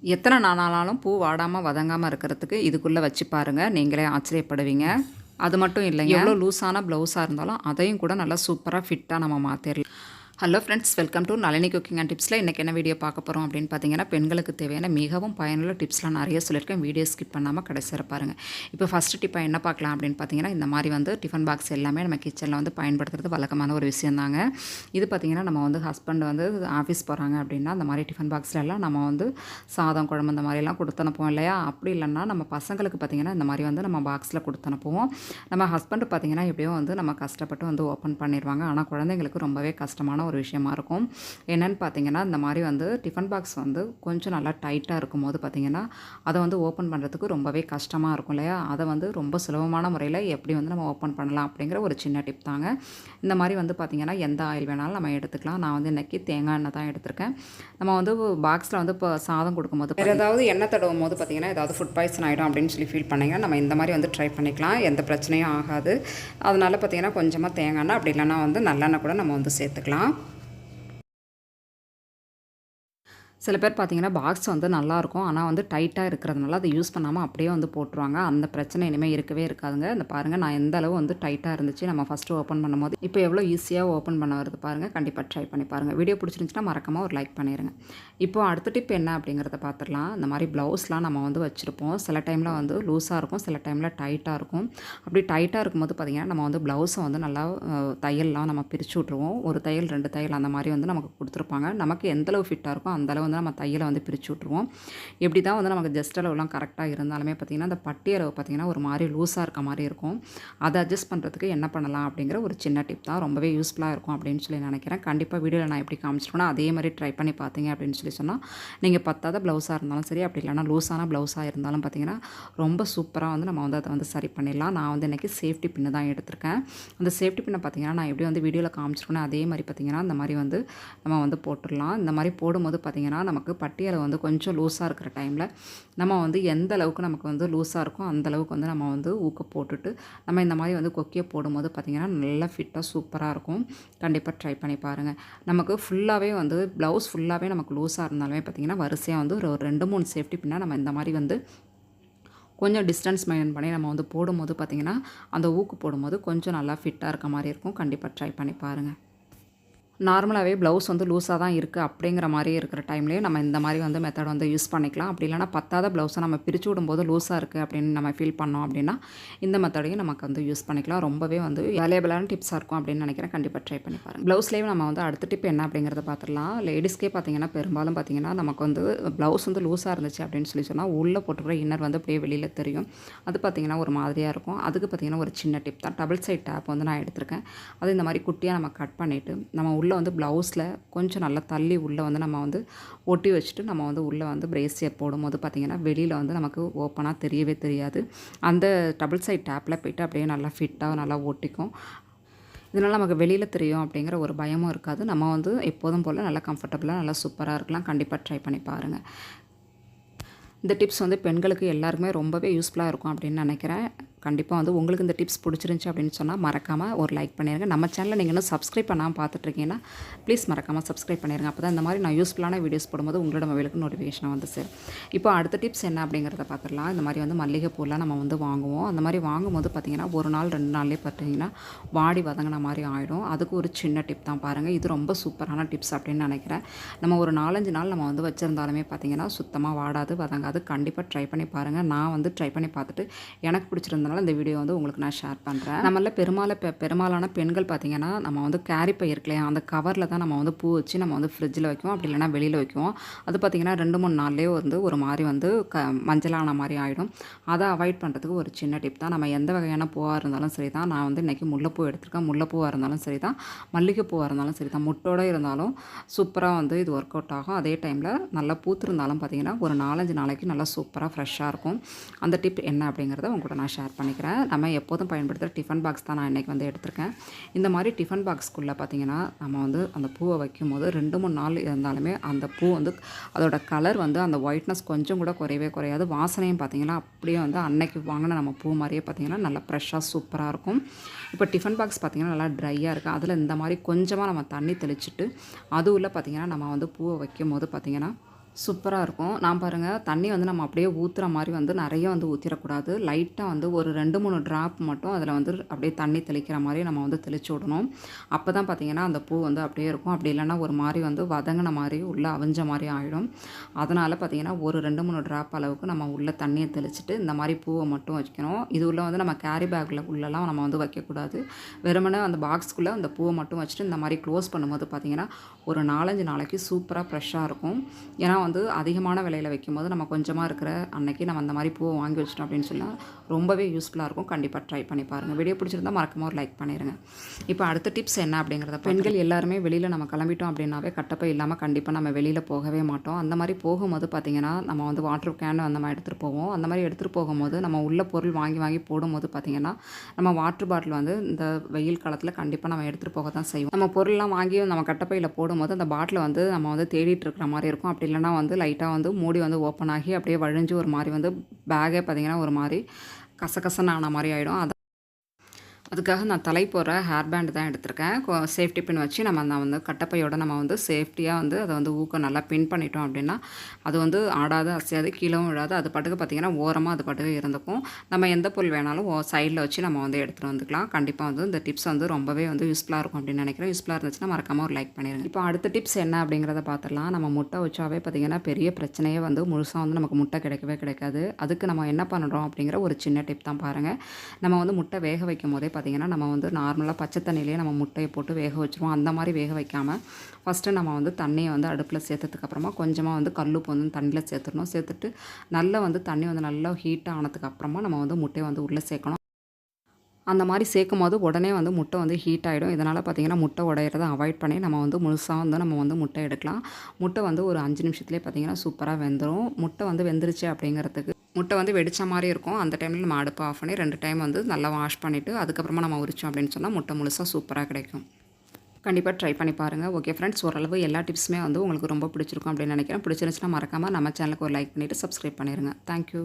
எத்தனை நாளானாலும் பூ வாடாமல் வதங்காமல் இருக்கிறதுக்கு இதுக்குள்ளே வச்சு பாருங்கள், நீங்களே ஆச்சரியப்படுவீங்க. அது மட்டும் இல்லைங்க, எவ்வளோ லூஸான ப்ளவுஸாக இருந்தாலும் அதையும் கூட நல்லா சூப்பராக ஃபிட்டாக நம்ம மாற்றிடலாம். Hello friends, welcome to Nalini cooking and டிப்ஸில் இன்றைக்கி என்ன வீடியோ பார்க்க போகிறோம் அப்படின்னு பார்த்தீங்கன்னா, பெண்களுக்கு தேவையான மிகவும் பயனுள்ள டிப்ஸ்லாம் நிறைய சொல்லியிருக்கேன். வீடியோ ஸ்கிப் பண்ணாமல் கடைசியாக பாருங்கள். இப்போ ஃபஸ்ட்டு டிப்பாக என்ன பார்க்கலாம் அப்படின்னு பார்த்தீங்கன்னா, இந்த மாதிரி வந்து டிஃபன் பாக்ஸ் எல்லாமே நம்ம கிச்சனில் வந்து பயன்படுத்துறது வழக்கமான ஒரு விஷயம் தாங்க. இது பார்த்திங்கன்னா, நம்ம வந்து ஹஸ்பண்ட் வந்து ஆஃபீஸ் போகிறாங்க அப்படின்னா அந்த மாதிரி டிஃபன் பாக்ஸில் எல்லாம் நம்ம வந்து சாதம், குழம்பு இந்த மாதிரிலாம் கொடுத்து அனுப்புவோம் இல்லையா? அப்படி இல்லைன்னா நம்ம பசங்களுக்கு பார்த்திங்கன்னா இந்த மாதிரி வந்து நம்ம பாக்ஸில் கொடுத்து அனுப்புவோம். நம்ம ஹஸ்பண்ட் பார்த்திங்கன்னா எப்படியோ வந்து நம்ம கஷ்டப்பட்டு வந்து ஓப்பன் பண்ணிடுவாங்க. ஆனால் குழந்தைங்களுக்கு ரொம்பவே கஷ்டமான ஒரு விஷயமா இருக்கும். என்னென்னு பார்த்தீங்கன்னா, இந்த மாதிரி வந்து டிஃபன் பாக்ஸ் வந்து கொஞ்சம் நல்லா டைட்டாக இருக்கும்போது பார்த்தீங்கன்னா, அதை வந்து ஓப்பன் பண்ணுறதுக்கு ரொம்பவே கஷ்டமாக இருக்கும் இல்லையா? அதை வந்து ரொம்ப சுலபமான முறையில் எப்படி வந்து நம்ம ஓப்பன் பண்ணலாம் அப்படிங்கிற ஒரு சின்ன டிப் தாங்க. இந்த மாதிரி வந்து பார்த்திங்கன்னா, எந்த ஆயில் வேணாலும் நம்ம எடுத்துக்கலாம். நான் வந்து இன்றைக்கி தேங்காய் எண்ணெய் தான் எடுத்திருக்கேன். நம்ம வந்து பாக்ஸில் வந்து இப்போ சாதம் கொடுக்கும்போது வேறு ஏதாவது எண்ணெய் தடவும் போது பார்த்திங்கன்னா ஏதாவது ஃபுட் பாய்சன் ஆகிடும் அப்படின்னு சொல்லி ஃபீல் பண்ணிங்கன்னா நம்ம இந்த மாதிரி வந்து ட்ரை பண்ணிக்கலாம். எந்த பிரச்சனையும் ஆகாது. அதனால் பார்த்திங்கன்னா கொஞ்சமாக தேங்காய் எண்ணெய், அப்படி இல்லைன்னா வந்து நல்லெண்ணெய் கூட நம்ம வந்து சேர்த்துக்கலாம். சில பேர் பார்த்திங்கன்னா பாக்ஸ் வந்து நல்லாயிருக்கும், ஆனால் வந்து டைட்டாக இருக்கிறதுனால அதை யூஸ் பண்ணாமல் அப்படியே வந்து போட்டுருவாங்க. அந்த பிரச்சனை இனிமேல் இருக்கவே இருக்காதுங்க. இந்த பாருங்கள், நான் எந்த அளவு வந்து டைட்டாக இருந்துச்சு நம்ம ஃபஸ்ட்டு ஓப்பன் பண்ணும்போது, இப்போ எவ்வளோ ஈஸியாக ஓப்பன் பண்ண வருது பாருங்கள். கண்டிப்பாக ட்ரை பண்ணி பாருங்கள். வீடியோ பிடிச்சிருந்துச்சுன்னா மறக்காமல் ஒரு லைக் பண்ணிடுங்க. இப்போ அடுத்த டிப் என்ன அப்படிங்கிறத பார்த்துடலாம். இந்த மாதிரி ப்ளவுஸ்லாம் நம்ம வந்து வச்சுருப்போம். சில டைமில் வந்து லூஸாக இருக்கும், சில டைமில் டைட்டாக இருக்கும். அப்படி டைட்டாக இருக்கும்போது பார்த்திங்கன்னா நம்ம வந்து ப்ளவுஸை வந்து நல்லா தையல்லாம் நம்ம பிரித்து விட்ருவோம். ஒரு தையல் 2 தையல் அந்த மாதிரி வந்து நமக்கு கொடுத்துருப்பாங்க. நமக்கு எந்தளவு ஃபிட்டாக இருக்கும் அந்தளவு வந்து நம்ம தையலை வந்து பிரித்து விட்ருவோம். எப்படி தான் வந்து நமக்கு ஜஸ்ட் அளவுலாம் கரெக்டாக இருந்தாலுமே பார்த்திங்கன்னா, அந்த பட்டி அளவு பார்த்திங்கன்னா ஒரு மாதிரி லூஸாக இருக்க மாதிரி இருக்கும். அதை அட்ஜஸ்ட் பண்ணுறதுக்கு என்ன பண்ணலாம் அப்படிங்கிற ஒரு சின்ன டிப் தான். ரொம்பவே யூஸ்ஃபுல்லாக இருக்கும் அப்படின்னு சொல்லி நினைக்கிறேன். கண்டிப்பாக வீடியோவில் நான் எப்படி காமிச்சிருக்கேனோ அதே மாதிரி ட்ரை பண்ணி பார்த்தீங்க அப்படின்னு சொல்லி சொன்னால், நீங்கள் பத்தாத ப்ளவுஸாக இருந்தாலும் சரி, அப்படி இல்லைனா லூஸான ப்ளவுஸாக இருந்தாலும் பார்த்திங்கன்னா ரொம்ப சூப்பராக வந்து நம்ம வந்து அதை வந்து சரி பண்ணிடலாம். நான் வந்து இன்றைக்கி சேஃப்டி பின்னு தான் எடுத்திருக்கேன். அந்த சேஃப்டி பின்னை பார்த்திங்கன்னா நான் எப்படி வந்து வீடியோவில் காமிச்சிருக்கேனோ அதே மாதிரி பார்த்திங்கன்னா இந்த மாதிரி வந்து நம்ம வந்து போட்டுடலாம். இந்த மாதிரி போடும்போது பார்த்திங்கன்னா நமக்கு பட்டி அளவு வந்து கொஞ்சம் லூஸாக இருக்கிற டைமில் நம்ம வந்து எந்த அளவுக்கு நமக்கு வந்து லூஸாக இருக்கும் அந்த அளவுக்கு வந்து நம்ம வந்து ஊக்க போட்டுட்டு நம்ம இந்த மாதிரி வந்து கொக்கியை போடும்போது பார்த்திங்கன்னா நல்லா ஃபிட்டாக சூப்பராக இருக்கும். கண்டிப்பாக ட்ரை பண்ணி பாருங்கள். நமக்கு ஃபுல்லாகவே வந்து ப்ளவுஸ் ஃபுல்லாகவே நமக்கு லூஸாக இருந்தாலுமே பார்த்திங்கன்னா வரிசையாக வந்து ஒரு 2-3 சேஃப்டி பின்னாக நம்ம இந்த மாதிரி வந்து கொஞ்சம் டிஸ்டன்ஸ் மெயின்டைன் பண்ணி நம்ம வந்து போடும்போது பார்த்திங்கன்னா அந்த ஊக்கு போடும்போது கொஞ்சம் நல்லா ஃபிட்டாக இருக்க மாதிரி இருக்கும். கண்டிப்பாக ட்ரை பண்ணி பாருங்கள். நார்மலாகவே ப்ளவுஸ் வந்து லூஸாக தான் இருக்குது அப்படிங்கிற மாதிரி இருக்கிற டைம்லேயே நம்ம இந்த மாதிரி வந்து மெத்தட் வந்து யூஸ் பண்ணிக்கலாம். அப்படி இல்லைனா பத்தாத ப்ளவுஸை நம்ம பிரித்து விடும்போது லூஸாக இருக்குது அப்படின்னு நம்ம ஃபீல் பண்ணோம் அப்படின்னா இந்த மெத்தடையும் நமக்கு வந்து யூஸ் பண்ணிக்கலாம். ரொம்பவே வந்து வேலையபிளான டிப்ஸாக இருக்கும் அப்படின்னு நினைக்கிறேன். கண்டிப்பாக ட்ரை பண்ணி பாருங்கள். ப்ளவுஸ்லேயே நம்ம வந்து அடுத்த டிப் என்ன அப்படிங்கிறத பார்த்துடலாம். லேடிஸ்க்கே பார்த்திங்கன்னா பெரும்பாலும் பார்த்திங்கன்னா நமக்கு வந்து ப்ளவுஸ் வந்து லூஸாக இருந்துச்சு அப்படின்னு சொல்லி சொன்னால் உள்ளே போட்டுக்கிற இன்னர் வந்து அப்படியே வெளியில் தெரியும். அது பார்த்திங்கன்னா ஒரு மாதிரியாக இருக்கும். அதுக்கு பார்த்திங்கன்னா ஒரு சின்ன டிப் தான். டபுள் சைட் டேப் வந்து நான் எடுத்திருக்கேன். அது இந்த மாதிரி குட்டியாக நம்ம கட் பண்ணிவிட்டு நம்ம உள்ளே வந்து ப்ளவுஸில் கொஞ்சம் நல்லா தள்ளி உள்ளே வந்து நம்ம வந்து ஒட்டி வச்சுட்டு நம்ம வந்து உள்ளே வந்து பிரேசியர் போடும்போது பார்த்திங்கன்னா வெளியில் வந்து நமக்கு ஓப்பனாக தெரியவே தெரியாது. அந்த டபுள் சைட் டேப்பில் போய்ட்டு அப்படியே நல்லா ஃபிட்டாக நல்லா ஒட்டிக்கும். இதனால் நமக்கு வெளியில் தெரியும் அப்படிங்கிற ஒரு பயமும் இருக்காது. நம்ம வந்து எப்போதும் போல் நல்லா கம்ஃபர்டபுளாக நல்லா சூப்பராக இருக்கலாம். கண்டிப்பாக ட்ரை பண்ணி பாருங்கள். இந்த டிப்ஸ் வந்து பெண்களுக்கு எல்லாருக்குமே ரொம்பவே யூஸ்ஃபுல்லாக இருக்கும் அப்படின்னு நினைக்கிறேன். கண்டிப்பாக வந்து உங்களுக்கு இந்த டிப்ஸ் பிடிச்சிருந்துச்சி அப்படின்னு சொன்னால் மறக்காமல் ஒரு லைக் பண்ணிடுங்க. நம்ம சேனலில் நீங்கள் இன்னும் சப்ஸ்கிரைப் பண்ணாமல் பார்த்துட்ருக்கீங்கன்னா ப்ளீஸ் மறக்காமல் சப்ஸ்கிரைப் பண்ணிடுங்க. அப்போ தான் இந்த மாதிரி நான் யூஸ்ஃபுல்லான வீடியோஸ் போடும்போது உங்களோட மொபைலுக்கு நோட்டிஃபிகேஷன் வந்து சார். இப்போ அடுத்த டிப்ஸ் என்ன அப்படிங்கிறத பார்த்துடலாம். இந்த மாதிரி வந்து மல்லிகைப்பூலாம் நம்ம வந்து வாங்குவோம். அந்த மாதிரி வாங்கும்போது பார்த்திங்கன்னா 1 நாள் 2 நாள்லேயே பார்த்திங்கன்னா வாடி வதங்கின மாதிரி ஆகிடும். அதுக்கு ஒரு சின்ன டிப் தான் பாருங்கள். இது ரொம்ப சூப்பரான டிப்ஸ் அப்படின்னு நினைக்கிறேன். நம்ம ஒரு 4-5 நாள் நம்ம வந்து வச்சுருந்தாலுமே பார்த்திங்கன்னா சுத்தமாக வாடாது வதங்காது. கண்டிப்பாக ட்ரை பண்ணி பாருங்கள். நான் வந்து ட்ரை பண்ணி பார்த்துட்டு எனக்கு பிடிச்சிருந்தா இந்த வீடியோ வந்து உங்களுக்கு நான் ஷேர் பண்ணுறேன். நம்மள பெரும்பாலான பெண்கள் பார்த்திங்கன்னா நம்ம வந்து கேரி பை இருக்கலையா அந்த கவரில் தான் நம்ம வந்து பூ வச்சு நம்ம வந்து ஃப்ரிட்ஜில் வைக்குவோம், அப்படி இல்லைனா வெளியில் வைக்குவோம். அது பார்த்திங்கன்னா 2-3 நாள்லேயே வந்து ஒரு மாதிரி வந்து மஞ்சளான மாதிரி ஆகிடும். அதை அவாய்ட் பண்ணுறதுக்கு ஒரு சின்ன டிப் தான். நம்ம எந்த வகையான பூவாக இருந்தாலும் சரி தான். நான் வந்து இன்றைக்கி முல்லைப்பூ எடுத்திருக்கேன். முல்லைப்பூவாக இருந்தாலும் சரி தான், மல்லிகைப்பூவாக இருந்தாலும் சரி தான், முட்டோடு இருந்தாலும் சூப்பராக வந்து இது ஒர்க் அவுட் ஆகும். அதே டைமில் நல்லா பூத்திருந்தாலும் பார்த்திங்கன்னா ஒரு 4-5 நாளைக்கு நல்லா சூப்பராக ஃப்ரெஷ்ஷாக இருக்கும். அந்த டிப் என்ன அப்படிங்கிறத உங்கள்கிட்ட நான் ஷேர் பண்ணிக்கிறேன். நம்ம எப்போதும் பயன்படுத்துகிற டிஃபன் பாக்ஸ் தான் நான் இன்றைக்கி வந்து எடுத்திருக்கேன். இந்த மாதிரி டிஃபன் பாக்ஸ்க்குள்ளே பார்த்திங்கன்னா நம்ம வந்து அந்த பூவை வைக்கும்போது 2-3 நாள் இருந்தாலுமே அந்த பூ வந்து அதோட கலர் வந்து அந்த ஒயிட்னஸ் கொஞ்சம் கூட குறையவே குறையாது. வாசனையும் பார்த்திங்கன்னா அப்படியே வந்து அன்னைக்கு வாங்கின நம்ம பூ மாதிரியே பார்த்திங்கன்னா நல்லா ஃப்ரெஷ்ஷாக சூப்பராக இருக்கும். இப்போ டிஃபன் பாக்ஸ் பார்த்திங்கன்னா நல்லா ட்ரையாக இருக்குது. அதில் இந்த மாதிரி கொஞ்சமாக நம்ம தண்ணி தெளிச்சுட்டு அது உள்ள பார்த்திங்கன்னா நம்ம வந்து பூவை வைக்கும் போது பார்த்திங்கன்னா சூப்பராக இருக்கும். நான் பாருங்கள் தண்ணி வந்து நம்ம அப்படியே ஊற்றுற மாதிரி வந்து நிறைய வந்து ஊற்றிடக்கூடாது. லைட்டாக வந்து ஒரு 2, 3 ட்ராப் மட்டும் அதில் வந்து அப்படியே தண்ணி தெளிக்கிற மாதிரி நம்ம வந்து தெளிச்சு விடணும். அப்போ தான் பார்த்திங்கன்னா அந்த பூ வந்து அப்படியே இருக்கும். அப்படி இல்லைன்னா ஒரு மாதிரி வந்து வதங்கின மாதிரி உள்ளே அவிஞ்ச மாதிரி ஆகிடும். அதனால் பார்த்திங்கன்னா ஒரு 2, 3 ட்ராப் அளவுக்கு நம்ம உள்ளே தண்ணியை தெளிச்சுட்டு இந்த மாதிரி பூவை மட்டும் வைக்கணும். இது உள்ள வந்து நம்ம கேரி பேக்கில் உள்ளெல்லாம் நம்ம வந்து வைக்கக்கூடாது. வெறுமனே அந்த பாக்ஸ்க்குள்ளே அந்த பூவை மட்டும் வச்சுட்டு இந்த மாதிரி க்ளோஸ் பண்ணும்போது பார்த்திங்கன்னா ஒரு 4, 5 நாளைக்கு சூப்பராக ஃப்ரெஷ்ஷாக இருக்கும். ஏன்னா வந்து அதிகமான விலையில் வைக்கும்போது நம்ம கொஞ்சமாக இருக்கிற அன்னைக்கு நம்ம அந்த மாதிரி பூவை வாங்கி வச்சிட்டோம் அப்படின்னு சொன்னால் ரொம்பவே யூஸ்ஃபுல்லாக இருக்கும். கண்டிப்பாக ட்ரை பண்ணி பாருங்கள். வீடியோ பிடிச்சிருந்தால் மறக்காம ஒரு லைக் பண்ணிடுங்க. இப்போ அடுத்த டிப்ஸ் என்ன அப்படிங்கிறத, பெண்கள் எல்லாருமே வெளியில் நம்ம கிளம்பிட்டோம் அப்படின்னாவே கட்டப்பை இல்லாமல் கண்டிப்பாக நம்ம வெளியில் போகவே மாட்டோம். அந்த மாதிரி போகும்போது பார்த்திங்கன்னா நம்ம வந்து வாட்டர் கேன் அந்த மாதிரி எடுத்துகிட்டு போவோம். அந்த மாதிரி எடுத்துகிட்டு போகும்போது நம்ம உள்ள பொருள் வாங்கி போடும்போது பார்த்திங்கன்னா நம்ம வாட்டர் பாட்டில் வந்து இந்த வெயில் காலத்தில் கண்டிப்பாக நம்ம எடுத்துகிட்டு போக தான் செய்வோம். நம்ம பொருள்லாம் வாங்கி நம்ம கட்டப்பையில் போடும்போது அந்த பாட்டிலை வந்து நம்ம வந்து தேடிட்டு இருக்கிற மாதிரி இருக்கும். அப்படி இல்லைனா வந்து லைட்டாக வந்து மூடி வந்து ஓப்பன் ஆகி அப்படியே வழிஞ்சு ஒரு மாதிரி வந்து பேக்கே பார்த்திங்கன்னா ஒரு மாதிரி கசகசன்னு ஆன மாதிரி ஆகிடும். அதுக்காக நான் தலை போடுற ஹேர் பேண்ட் தான் எடுத்திருக்கேன். சேஃப்டி பின் வச்சு நான் வந்து கட்டப்பையோட நம்ம வந்து சேஃப்டியாக வந்து அதை வந்து ஊக்கம் நல்லா பின் பண்ணிட்டோம் அப்படின்னா அது வந்து ஆடாது, அசையாது, கீழவும் விழாது. அது பாட்டுக்கு பார்த்திங்கன்னா ஓரமாக அது பாட்டுக்கு இருந்துக்கும். நம்ம எந்த பொருள் வேணாலும் சைடில் வச்சு நம்ம வந்து எடுத்துகிட்டு வந்துக்கலாம். கண்டிப்பாக வந்து இந்த டிப்ஸ் வந்து ரொம்பவே வந்து யூஸ்ஃபுல்லாக இருக்கும் அப்படின்னு நினைக்கிறேன். யூஸ்ஃபுல்லாக இருந்துச்சுன்னா மறக்காமல் ஒரு லைக் பண்ணிடுங்க. இப்போ அடுத்த டிப்ஸ் என்ன அப்படிங்கிறத பார்த்துடலாம். நம்ம முட்டை வச்சாவே பார்த்திங்கன்னா பெரிய பிரச்சனையே வந்து முழுசாக வந்து நமக்கு முட்டை கிடைக்காது. அதுக்கு நம்ம என்ன பண்ணுறோம் அப்படிங்கிற ஒரு சின்ன டிப் தான் பாருங்கள். நம்ம வந்து முட்டை வேக வைக்கும் போதே பார்த்திங்கன்னா நம்ம வந்து நார்மலாக பச்சை தண்ணியிலே நம்ம முட்டையை போட்டு வேக வச்சுருவோம். அந்த மாதிரி வேக வைக்காமல் ஃபஸ்ட்டு நம்ம வந்து தண்ணியை வந்து அடுப்பில் சேர்த்ததுக்கப்புறமா கொஞ்சமாக வந்து கல்லுப்பு வந்து தண்ணியில் சேர்த்துடணும். சேர்த்துட்டு நல்லா வந்து தண்ணி வந்து நல்லா ஹீட்டாக ஆனதுக்கப்புறமா நம்ம வந்து முட்டையை வந்து உள்ளே சேர்க்கணும். அந்த மாதிரி சேர்க்கும் போது உடனே வந்து முட்டை வந்து ஹீட் ஆகிடும். இதனால் பார்த்திங்கன்னா முட்டை உடையிறத அவாய்ட் பண்ணி நம்ம வந்து முழுசாக வந்து நம்ம வந்து முட்டை எடுக்கலாம். முட்டை வந்து ஒரு 5 நிமிஷத்துலேயே பார்த்திங்கன்னா சூப்பராக வெந்துடும். முட்டை வந்து வெந்துருச்சு அப்படிங்கிறதுக்கு முட்டை வந்து வெடித்த மாதிரி இருக்கும். அந்த டைமில் நம்ம அடுப்பை ஆஃப் பண்ணி 2 டைம் வந்து நல்லா வாஷ் பண்ணிவிட்டு அதுக்கப்புறமா நம்ம உரிச்சோம் அப்படின்னு சொன்னால் முட்டை முழுசாக சூப்பராக கிடைக்கும். கண்டிப்பாக ட்ரை பண்ணி பாருங்கள். ஓகே ஃப்ரெண்ட்ஸ், ஓரளவு எல்லா டிப்ஸுமே வந்து உங்களுக்கு ரொம்ப பிடிச்சிருக்கும் அப்படின்னு நினைக்கிறேன். பிடிச்சிருந்துச்சுன்னா மறக்காமல் நம்ம சேனலுக்கு ஒரு லைக் பண்ணிவிட்டு சப்ஸ்கிரைப் பண்ணிடுங்க. தேங்க்யூ.